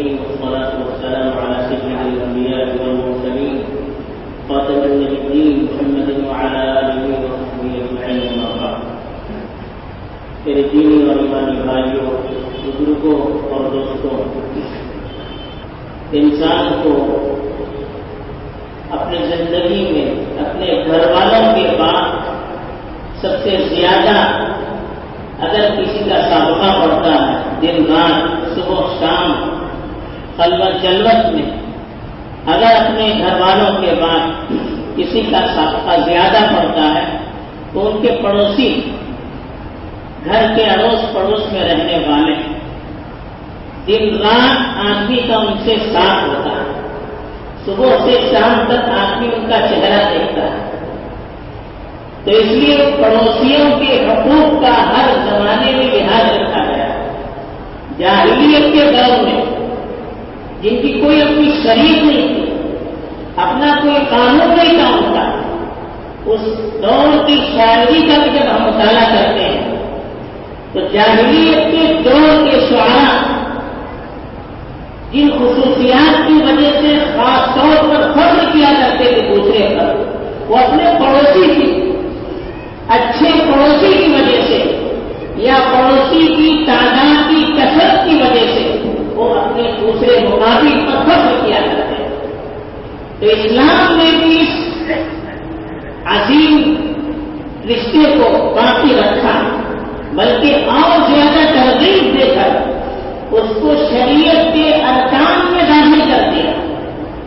الرحيم والصلاة والسلام على سيد الأنبياء والمرسلين خاتم النبيين محمد وعلى آله وصحبه أجمعين أما بعد. میرے دینی اور ایمانی بھائیوں، بزرگوں اور دوستوں، انسان کو اپنی زندگی میں اپنے گھر والوں کے بعد سب سے زیادہ اگر کسی کا سابقہ پڑتا ہے دن رات صبح شام خلوت جلوت میں، اگر اپنے گھر والوں کے بعد کسی کا سابقہ زیادہ پڑتا ہے تو ان کے پڑوسی، گھر کے اڑوس پڑوس میں رہنے والے، دن رات آدمی کا ان سے ساتھ ہوتا ہے، صبح سے شام تک آدمی ان کا چہرہ دیکھتا ہے. تو اس لیے پڑوسیوں کے حقوق کا ہر زمانے میں لحاظ رکھا گیا. جاہلیت کے دور میں جن کی کوئی اپنی شریعت نہیں تھی، اپنا کوئی قانون نہیں تھا ان کا، اس دور کی شاعری کا بھی جب ہم مطالعہ کرتے ہیں تو جاہلیت کے دور کے شعراء جن خصوصیات کی وجہ سے خاص طور پر فخر کیا کرتے تھے دوسرے پر، وہ اپنے پڑوسی کی، اچھے پڑوسی کی وجہ سے یا پڑوسی کی تعداد کی کثرت کی وجہ سے وہ اپنے دوسرے مقابل پر فخر کیا کرتے ہیں. تو اسلام نے بھی اس عظیم رشتے کو باقی رکھا، بلکہ اور زیادہ ترغیب دے کر اس کو شریعت کے ارکان میں داخل کر دیا.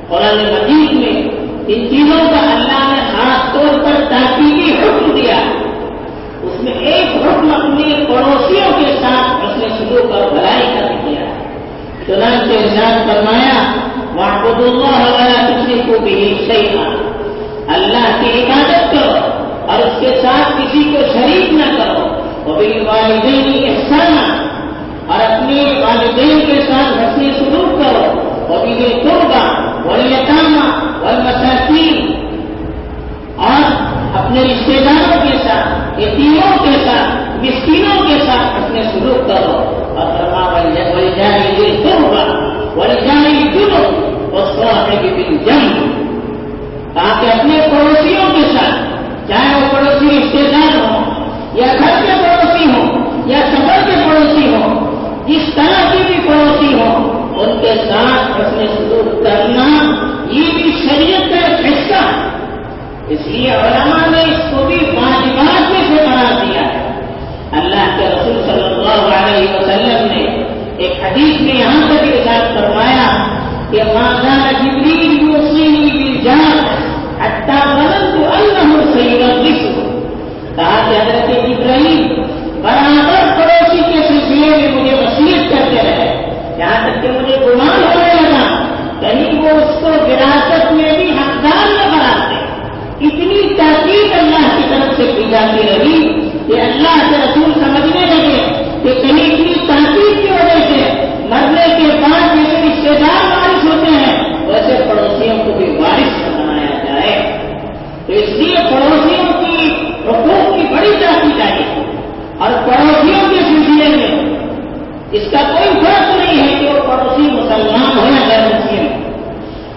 قرآن مجید میں ان چیزوں کا اللہ نے خاص طور پر تاکیدی حکم دیا. اس میں ایک حکم اپنے پڑوسیوں کے ساتھ حسن سلوک اور بھلائی کا دیا. چنانچہ ارشاد فرمایا وَاعْبُدُوا اللَّهَ وَلَا تُشْرِكُوا بِهِ شَيْئًا، اللہ کی عبادت کرو اور اس کے ساتھ کسی کو شریک نہ کرو. وَبِالْوَالِدَيْنِ إِحْسَانًا، اور اپنے والدین کے ساتھ حسن سلوک کرو. وَبِذِي الْقُرْبَى وَالْيَتَامَى وَالْمَسَاكِينِ، اور اپنے رشتے داروں کے ساتھ، یتیموں کے ساتھ، مسکینوں کے ساتھ حسن سلوک کرو. اور وَلِجَارِ ذِي الْقُرْبَى وَلِجَارِ الْجُنُبِ وَالصَّاحِبِ بِالْجَنبِ، تاکہ اپنے پڑوسیوں کے ساتھ، چاہے وہ پڑوسی رشتے دار ہوں یا گھر کے پڑوسی ہوں یا سفر کے پڑوسی ہوں، جس طرح کی بھی پڑوسی ہوں، ان کے ساتھ حسن سلوک کرنا یہ بھی شریعت کا ایک حصہ ہے. اس لیے علماء نے اس کو بھی واجبات میں سے قرار دیا ہے. اللہ کے رسول صلی اللہ علیہ وسلم نے ایک حدیث میں یہاں تک ارشاد فرمایا کہ مَا زَالَ جِبْرِيلُ يُوصِينِي بِالْجَارِ حَتَّىٰ ظَنَنْتُ أَنَّهُ سَيُوَرِّثُهُ، کہا کہ حضرت جبرائیل برابر پڑوسی کے سلسلے میں مجھے وصیت کرتے رہے، یہاں تک کہ مجھے گمان ہونے لگا کہیں وہ اس کو وراثت میں بھی حقدار نہ بناتے. اتنی تاکید اللہ کی طرف سے کی جاتی رہی کہ اللہ کے رسول سمجھنے لگے کہ کہیں اتنی تاکید کی وجہ سے مرنے کے بعد جیسے رشتے دار وارث ہوتے ہیں ویسے پڑوسیوں کو بھی وارث نہ بنایا جائے. تو اس لیے پڑوسیوں کی حقوق کی بڑی تاکید آئی، اور پڑوسیوں کے سلسلے میں اس کا کوئی فرق نہیں ہے کہ وہ پڑوسی مسلمان ہو یا غیر مسلم.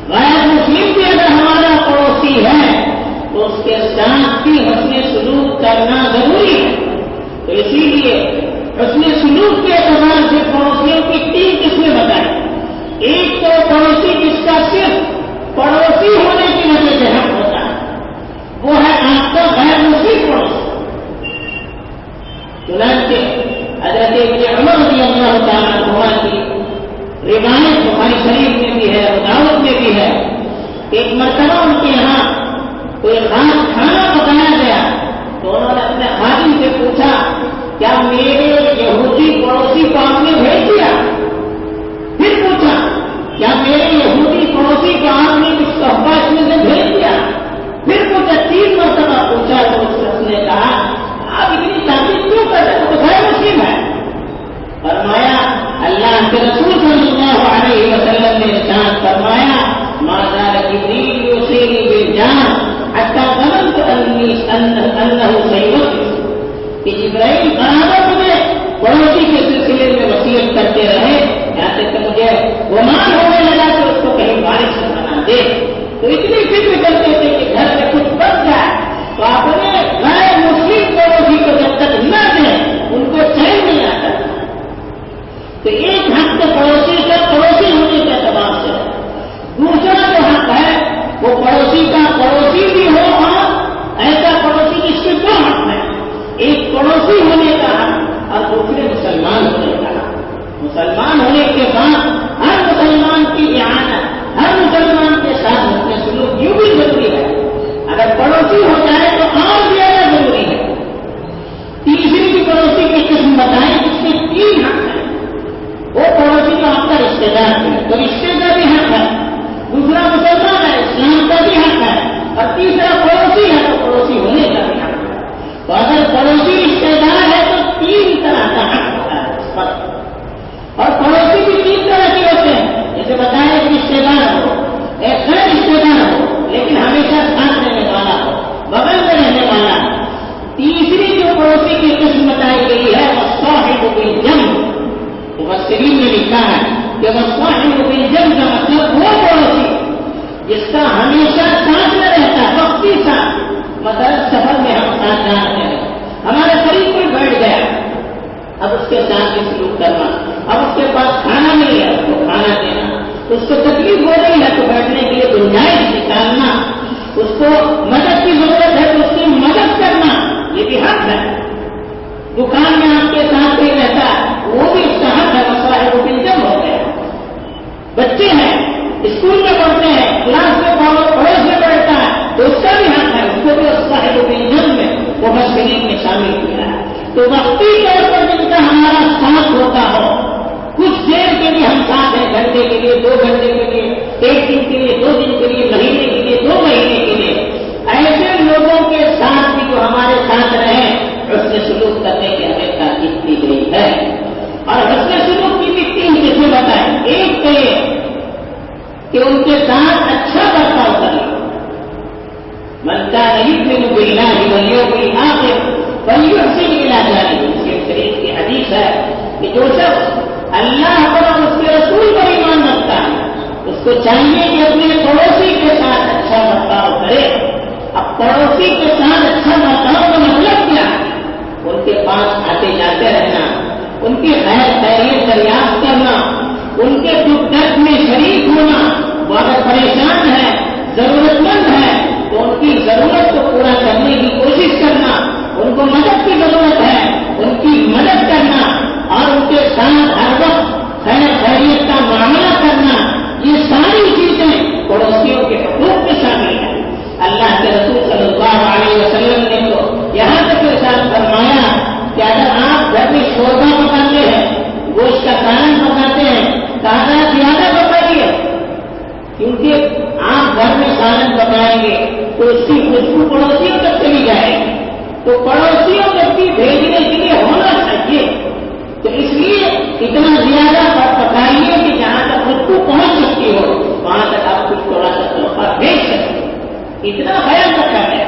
غیر مسلم بھی اگر ہمارا پڑوسی ہے تو اس کے ساتھ بھی حسن سلوک کرنا ضروری ہے. تو اسی لیے حسن سلوک کے اعتبار سے پڑوسیوں کی 3 قسمیں بتائیں. ایک تو پڑوسی جس کا صرف پڑوسی ہونے کی وجہ سے حق ہوتا ہے، وہ ہے آپ کا غیر مسلم پڑوسی. چنانچہ حضرت ابن عمر رضی اللہ تعالیٰ عنہ کی روایت بخاری شریف میں بھی ہے، ابو داؤد میں بھی ہے، ایک مرتبہ ان کے یہاں کوئی خاص کھانا پکایا گیا تو انہوں نے اپنے خادم سے پوچھا کیا میرے یہودی پڑوسی کو آپ نے بھیج دیا؟ پھر پوچھا کیا میرے یہودی پڑوسی کو آپ نے کچھ تحفہ اس میں سے بھیج دیا؟ پھر پوچھا، 3 مرتبہ پوچھا تو اس شخص نے کہا آپ اتنی تاکید کیوں کر رہے ہیں، وہ تو غیر مسلم ہے. فرمایا اللہ کے رسول صلی اللہ علیہ وسلم نے ارشاد فرمایا مَا زَالَ جِبْرِيلُ يُوصِينِي بِالْجَارِ حَتَّىٰ تو ایک حق تو پڑوسی کا پڑوسی ہونے کے اعتبار سے ہے، دوسرا جو حق ہے وہ پڑوسی کا پڑوسی بھی ہو اور ایسا پڑوسی جس کے دو حق ہیں، ایک پڑوسی ہونے کا حق اور دوسرے مسلمان ہونے کا حق۔ مسلمان ہونے کے بعد ہر مسلمان کی اعانت، ہر مسلمان کے ساتھ اپنے سلوک یوں بھی ضروری ہے، اگر پڑوسی ہو جائے تو اور زیادہ ضروری ہے۔ تیسری بھی پڑوسی کی قسم بتائیں جس کے تین حق ہیں، وہ پڑوسی تو آپ کا رشتے دار ہے تو رشتے کا بھی حق ہے، دوسرا مسلمان ہے اسلام کا بھی حق ہے، اور تیسرا پڑوسی ہے تو پڑوسی ہونے کا بھی حق ہے۔ تو اگر پڑوسی رشتے دار ہے تو تین طرح کا حق ہوتا ہے اس پر، اور پڑوسی بھی تین طرح کے ہوتے ہیں، جیسے بتایا ایک رشتے دار ہو، ایک غیر رشتے دار ہو لیکن ہمیشہ ساتھ رہنے والا ہو، بغل میں رہنے والا ہو۔ تیسری جو پڑوسی کی قسم بتائی گئی ہے وہ صاحب بالجنب، مفسرین نے لکھا ہے کہ وہ صاحب بالجنب کا مطلب وہ پڑوسی جس کا ہمیشہ ساتھ میں رہتا ہے، وقتی ساتھ، مطلب سفر میں ہم ساتھ جا رہے ہیں، ہمارے قریب کوئی بیٹھ گیا، اب اس کے ساتھ بھی سلوک کرنا، اب اس کے پاس کھانا نہیں ہے اس کو کھانا دینا، اس کو تکلیف ہو رہی ہے تو بیٹھنے کے لیے گنجائش نکالنا، اس کو مدد کی ضرورت ہے تو اس کی مدد کرنا، یہ بھی حق ہے۔ دکان میں آپ کے ساتھ کوئی رہتا ہے وہ بھی اس کا حق ہے، مسئلہ ہے وہ بالجنب ہو گیا۔ بچے ہیں اسکول میں پڑھتے ہیں، کلاس میں پڑوس میں بیٹھتا ہے تو اس کا بھی حق ہے، اس کو بھی اس صاحب بالجنب میں وہ مشکلین میں شامل کیا ہے۔ تو وقتی طور پر جن کا ہمارا ساتھ ہوتا ہو، کچھ دیر کے لیے ہم ساتھ ہیں، گھنٹے کے لیے، 2 گھنٹے کے لیے، 1 دن کے لیے، 2 دن کے لیے، مہینے کے لیے، 2 مہینے کے لیے، ایسے لوگوں کے ساتھ بھی جو ہمارے ساتھ رہیں اس سے سلوک کرنے کی ہمیں تاکید کی گئی ہے۔ اور حسن سلوک کی بھی 3 قسمیں بتائیں۔ ایک تو یہ کہ ان کے ساتھ اچھا برتاؤ کریں، من کان یؤمن باللہ والیوم الآخر فلیحسن الی جارہ، مسلم شریف کی حدیث ہے کہ جو شخص اللہ پر اور اس کے رسول پر ایمان رکھتا ہے اس کو چاہیے کہ اپنے پڑوسی کے ساتھ اچھا برتاؤ کرے۔ اب پڑوسی کے ساتھ اچھا برتاؤ کا مطلب کیا ہے؟ ان کے پاس آتے جاتے رہنا، ان کی خیر خیریت دریافت کرنا، ان کے دکھ درد میں شریک ہونا، وہ اگر پریشان ہے، ضرورت مند ہے تو ان کی ضرورت کو پورا کرنے کی کوشش کرنا، ان کو مدد کی ضرورت ہے ان کی مدد کرنا، اور ان کے ساتھ ہر وقت خیر خیریت کا معاملہ کرنا، یہ ساری چیزیں پڑوسیوں کے حقوق میں شامل ہیں۔ اللہ کے رسول صلی اللہ علیہ وسلم نے تو یہاں تک ارشاد فرمایا کہ اگر آپ گھر میں شوربہ پکاتے ہیں، گوشت کا سالن پکاتے ہیں، کہا زیادہ پکائیے، کیونکہ آپ گھر میں سالن پکائیں گے تو اس کی خوشبو پڑوسیوں تک چلی جائے گی، تو پڑوسیوں تک بھی بھیجنے کے لیے ہونا چاہیے، تو اس لیے اتنا زیادہ پکائیے کہ جہاں تک خوشبو پہنچ سکتی ہو وہاں تک آپ کچھ تھوڑا سا تحفہ بھیج سکتے، اتنا خیال رکھا گیا۔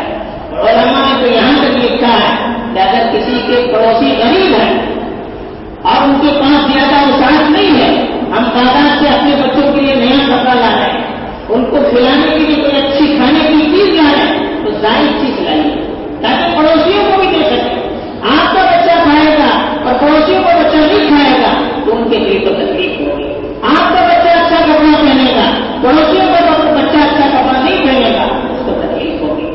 علماء نے تو یہاں تک لکھا ہے کہ اگر کسی کے پڑوسی غریب ہیں اور ان کے پاس زیادہ وسعت نہیں ہے، ہم بازار سے اپنے بچوں کے لیے نیا کپڑا لا رہے ہیں، ان کو کھلانے کے لیے کوئی اچھی کھانے کی چیز لا رہے ہیں تو ظاہر چیز لائیے تاکہ پڑوسیوں کو بھی دے سکیں۔ آپ کا بچہ کھائے گا اور پڑوسیوں کا بچہ نہیں کھائے گا تو ان کے لیے تو تکلیف ہوگی۔ آپ کا بچہ اچھا کپڑا پہنے گا، پڑوسیوں کا بچہ اچھا کپڑا نہیں پہنے گا، اس کو تکلیف ہوگی۔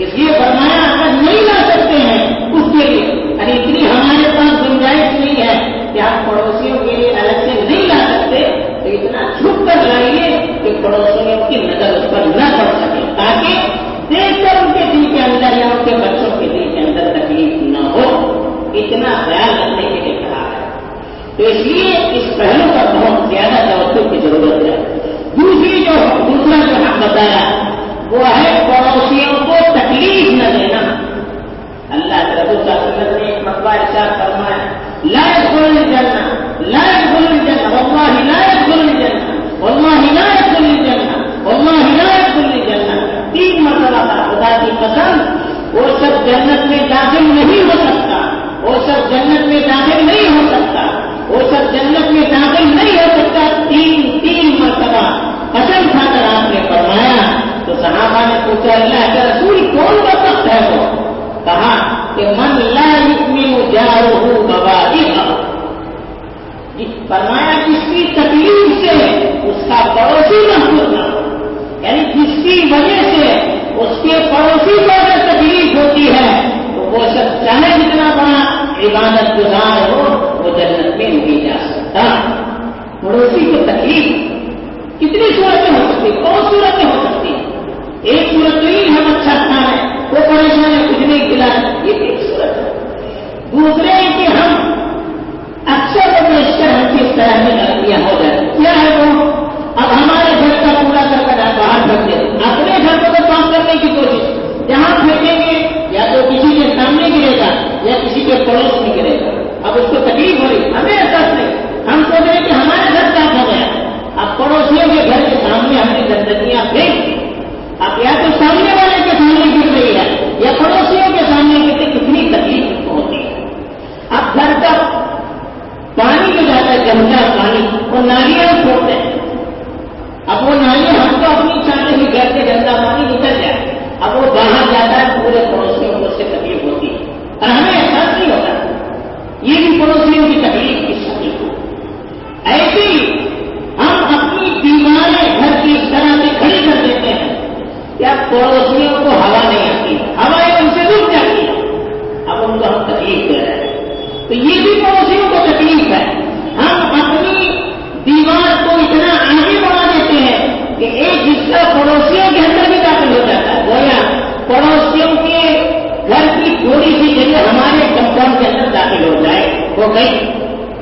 اس لیے فرمایا اگر نہیں لا سکتے ہیں اس کے لیے، ارے اتنی ہمارے پاس گنجائش نہیں ہے کہ آپ پڑوسیوں کے لیے الگ سے نہیں لا سکتے تو اتنا جھک کر لائیے کہ پڑوسیوں کی نظر اس پر نہ پڑ سکے، تاکہ دیکھ کر ان کے دل کے اندر یا ان کے بچوں کے دل کے اندر تکلیف نہ ہو، اتنا خیال رکھنے کے لیے کہا ہے۔ تو اس لیے اس پہلو پر بہت زیادہ توجہ کی ضرورت ہے۔ دوسرا جو حق بتایا وہ ہے پڑوسیوں کو تکلیف نہ دینا۔ اللہ کے رسول صلی اللہ علیہ وسلم نے ایک مرتبہ ارشاد فرمایا لا يدخل الجنہ لا يدخل الجنہ واللہ لا يدخل الجنہ واللہ لا يدخل الجنہ واللہ لا يدخل الجنہ، 3 مرتبہ کا خدا کی قسم وہ سب جنت میں داخل نہیں ہو سکتا، وہ سب جنت میں داخل نہیں ہو سکتا، وہ سب جنت میں داخل نہیں ہو سکتا، 3 مرتبہ قسم کھا کر آپ نے فرمایا۔ تو صحابہ نے فرمایا جس کی تکلیف سے اس کا پڑوسی محفوظ نہ ہو، یعنی جس کی وجہ سے اس کے پڑوسی کو اگر تکلیف ہوتی ہے تو وہ شخص چاہے جتنا بڑا عبادت گزار ہو وہ جنت میں نہیں جا سکتا۔ پڑوسی کو تکلیف کتنی صورتیں ہو سکتی، بہت صورتیں ہو سکتی ہیں۔ ایک صورت تو یہ ہم اچھا کھا رہے ہیں، وہ پریشان ہے، کچھ نہیں کھلا، یہ ایک صورت ہے۔ دوسرے کہ ہم اکثر و بیشتر ہم سے اس طرح کی غلطیاں ہو جاتی، کیا ہے وہ؟ اب ہمارے گھر کا پورا کر باہر پھینک دیں، اپنے گھر کو تو کام کرنے کی کوشش، جہاں پھینکیں گے یا تو کسی کے سامنے گرے گا یا کسی کے پڑوس میں گرے گا۔ اب اس کو تکلیف ہو رہی، ہمیں احساس نہیں، ہم سوچ رہے کہ ہمارے گھر صاف ہو گیا، اب پڑوسیوں کے گھر کے سامنے ہم نے گندگیاں پھینک دی، اب یا تو سامنے والے کے سامنے گر رہی ہے یا پڑوسیوں کے سامنے گرتے، کتنی تکلیف ہوتی ہے۔ اب گھر کا پانی جو جاتا ہے گندا پانی، وہ نالیاں چھوڑتے ہیں، اب وہ نالی ہم تو اپنی چاہتے ہیں گھر کے گندا پانی نکل جائے، اب وہ باہر جاتا ہے، پورے پڑوسیوں کو اس سے تکلیف ہوتی ہے اور ہمیں احساس نہیں ہوتا۔ یہ بھی پڑوسیوں کی تکلیف کی شکل ہے۔ ایسے ہی ہم اپنی دیواریں گھر کی اس طرح سے کھڑی کر دیتے ہیں کیا پڑوسیوں کو ہوا نہیں آتی، ہوائیں ان سے رک جاتی ہیں، اب ان کو ہم تکلیف دے رہے ہیں، تو یہ بھی پڑوسیوں کو تکلیف ہے۔ ہم اپنی دیوار کو اتنا آگے بڑھا دیتے ہیں کہ ایک حصہ پڑوسیوں کے اندر بھی داخل ہو جاتا ہے، گویا پڑوسیوں کے گھر کی تھوڑی سی جگہ ہمارے کمپاؤنڈ کے اندر داخل ہو جائے وہ گئی،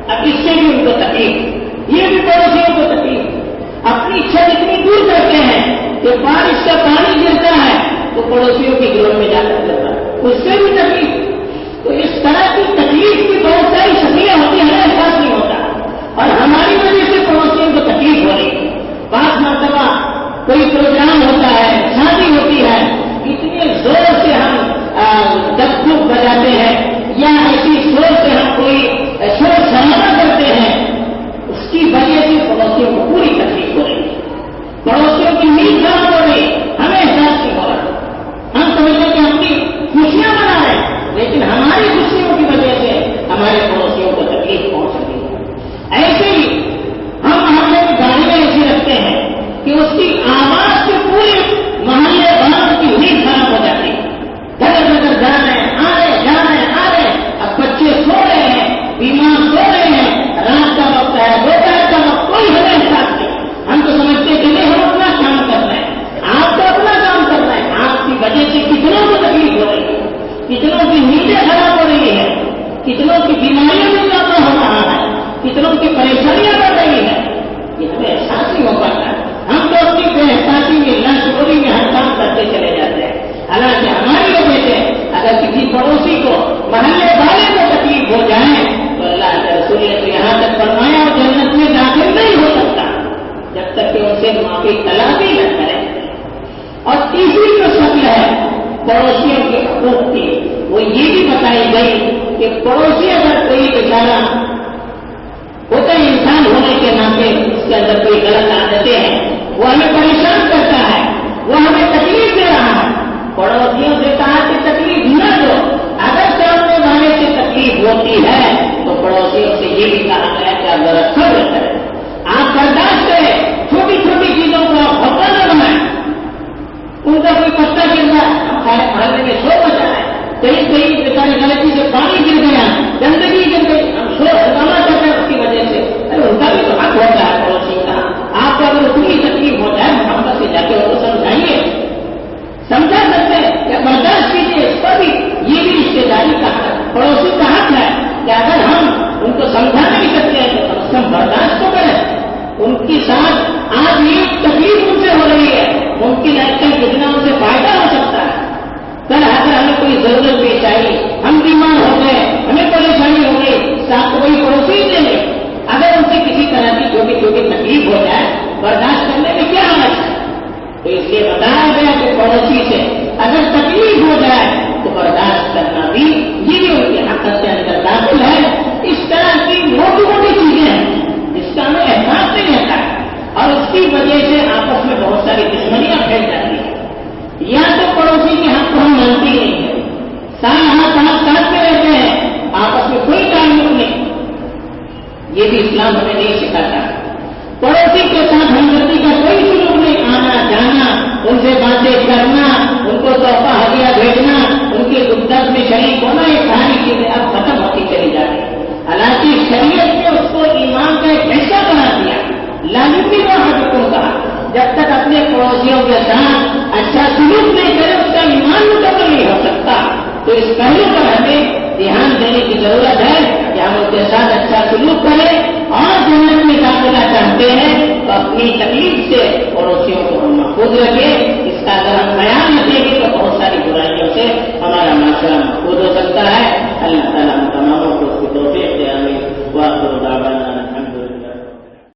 اب اس سے بھی ان کو تکلیف، یہ بھی پڑوسیوں کو تکلیف۔ اپنی چھت اتنی دور کرتے ہیں کہ بارش کا پانی گرتا ہے تو پڑوسیوں کے گھروں میں جا کر گرتا ہے، اس سے بھی تکلیف۔ تو اس طرح کی تکلیف کی بہت ساری شکلیں ہوتی ہیں، احساس نہیں ہوتا، اور ہماری وجہ سے پڑوسیوں کو تکلیف ہو رہی ہے۔ بعض مرتبہ کوئی پروگرام ہوتا ہے، شادی ہوتی ہے، اتنے زور سے ہم دفتر بجاتے ہیں یا ایسی شور سے ہم کوئی شور شرابہ کرتے ہیں، اس کی وجہ سے پڑوسیوں کو پوری تکلیف ہو رہی ہے، پڑوسیوں کی نیند خراب ہو رہی، ہمیں احساس نہیں ہو رہا۔ ہم سمجھتے ہیں کہ اپنی خوشیاں منا رہے ہیں، لیکن ہماری خوشیوں کی وجہ سے ہمارے پڑوسیوں کو تکلیف پہنچ سکتی ہے۔ ایسے ہی ہم محلے میں گاڑیاں ایسی رکھتے ہیں کہ اس کی آواز سے پورے محلے والوں کی نیند خراب ہو جاتی ہے، گھر گھر جا رہے ہیں، آ رہے ہیں، اب بچے سو رہے ہیں، بیمار سو رہے ہیں، رات کا وقت ہے، دوپہر کا وقت، کوئی ہمیں احساس نہیں، ہم تو سمجھتے کہ نہیں ہم اپنا کام کر رہے ہیں، آپ تو اپنا کام کر رہے ہیں، آپ کی وجہ سے کتنوں کو تکلیف ہو رہی ہے، کتنوں کی نیندیں خراب ہو رہی ہے، کتنوں کی بیماریوں میں اضافہ ہو رہا ہے، کتنوں کی پریشانیاں بڑھ رہی ہے، یہ ہمیں احساس نہیں ہو پاتا ہے۔ ہم تو اپنی بے احساسی میں لاشعوری میں ہر کام کرتے چلے جاتے ہیں، حالانکہ ہماری وجہ سے اگر کسی پڑوسی کو محلے والے کو تکلیف ہو جائے تو اللہ کے رسول نے تو یہاں تک فرمایا اور جنت میں داخل نہیں ہو سکتا جب تک کہ ان سے معافی تلافی نہ کرے۔ اور تیسری جو شکل ہے پڑوسیوں کے حقوق کی، وہ یہ بھی بتائی گئی کہ پڑوسی اگر کوئی بیچارہ ہوتا ہے انسان ہونے کے ناطے اس کے اندر کوئی غلط عادتیں ہیں، وہ ہمیں پریشان کرتا ہے، وہ ہمیں تکلیف دے رہا ہے، پڑوسیوں سے کہا کہ تکلیف نہ دو، اگر سامنے والے سے تکلیف ہوتی ہے تو پڑوسیوں سے یہ بھی کہا گیا کہ آپ ذرا صبر کریں، آپ برداشت کریں، چھوٹی چھوٹی چیزوں کو آپ ہفتا نہ بنائیں، ان کا کوئی پتا گر رہا ہے ہمارے محلے میں شور مچا ہے، کہیں کہیں بیچارے غلطی سے پانی گر گیا، گندگی گر گئی، ہم ہمیں نہیں سکھاتا. پڑوسی کے ساتھ ہمدردی کا کوئی سلوک نہیں, آنا جانا, ان سے باتیں کرنا, ان کو تحفہ ہدیہ بھیجنا, ان کی گفتگو میں شریک ہونا, یہ ساری چیزیں اب ختم ہوتی چلی جا رہی ہیں. حالانکہ شریعت نے اس کو ایمان کا ایک حصہ بنا دیا. لازمی کا حکم کہا جب تک اپنے پڑوسیوں کے ساتھ اچھا سلوک نہیں کرے اس کا ایمان مکمل نہیں ہو سکتا. تو اس پہلو کا